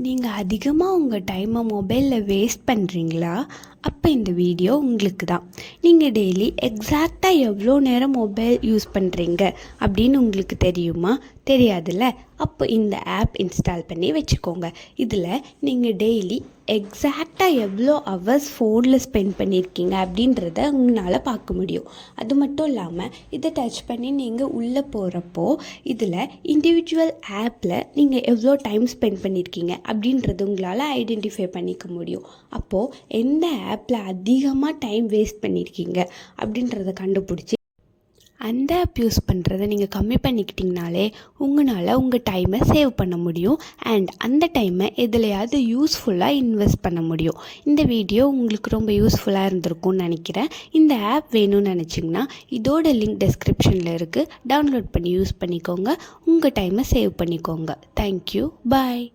நீங்கள் அதிகமாக உங்கள் டைமை மொபைலில் வேஸ்ட் பண்ணுறீங்களா? அப்போ இந்த வீடியோ உங்களுக்கு தான். நீங்கள் டெய்லி எக்ஸாக்டாக எவ்வளோ நேரம் மொபைல் யூஸ் பண்ணுறீங்க அப்படின்னு உங்களுக்கு தெரியுமா? தெரியாதுல்ல. அப்போ இந்த ஆப் இன்ஸ்டால் பண்ணி வச்சுக்கோங்க. இதில் நீங்கள் டெய்லி எக்ஸாக்டாக எவ்வளோ ஹவர்ஸ் ஃபோனில் ஸ்பெண்ட் பண்ணியிருக்கீங்க அப்படின்றத உங்களால் பார்க்க முடியும். அது மட்டும் இல்லாமல் இதை டச் பண்ணி நீங்கள் உள்ளே போகிறப்போ இதில் இண்டிவிஜுவல் ஆப்பில் நீங்கள் எவ்வளோ டைம் ஸ்பெண்ட் பண்ணியிருக்கீங்க அப்படின்றது உங்களால் ஐடென்டிஃபை பண்ணிக்க முடியும். அப்போது எந்த ஆப்பில் அதிகமாக டைம் வேஸ்ட் பண்ணியிருக்கீங்க அப்படின்றத கண்டுபிடிச்சி அந்த ஆப் யூஸ் பண்ணுறதை நீங்கள் கம்மி பண்ணிக்கிட்டிங்கனாலே உங்களால் உங்கள் டைமை சேவ் பண்ண முடியும். அண்ட் அந்த டைமை எதுலையாவது யூஸ்ஃபுல்லாக இன்வெஸ்ட் பண்ண முடியும். இந்த வீடியோ உங்களுக்கு ரொம்ப யூஸ்ஃபுல்லாக இருந்திருக்கும்னு நினைக்கிறேன். இந்த ஆப் வேணும்னு நினச்சிங்கன்னா இதோட லிங்க் டெஸ்கிரிப்ஷனில் இருக்குது. டவுன்லோட் பண்ணி யூஸ் பண்ணிக்கோங்க. உங்கள் டைமை சேவ் பண்ணிக்கோங்க. தேங்க்யூ. பாய்.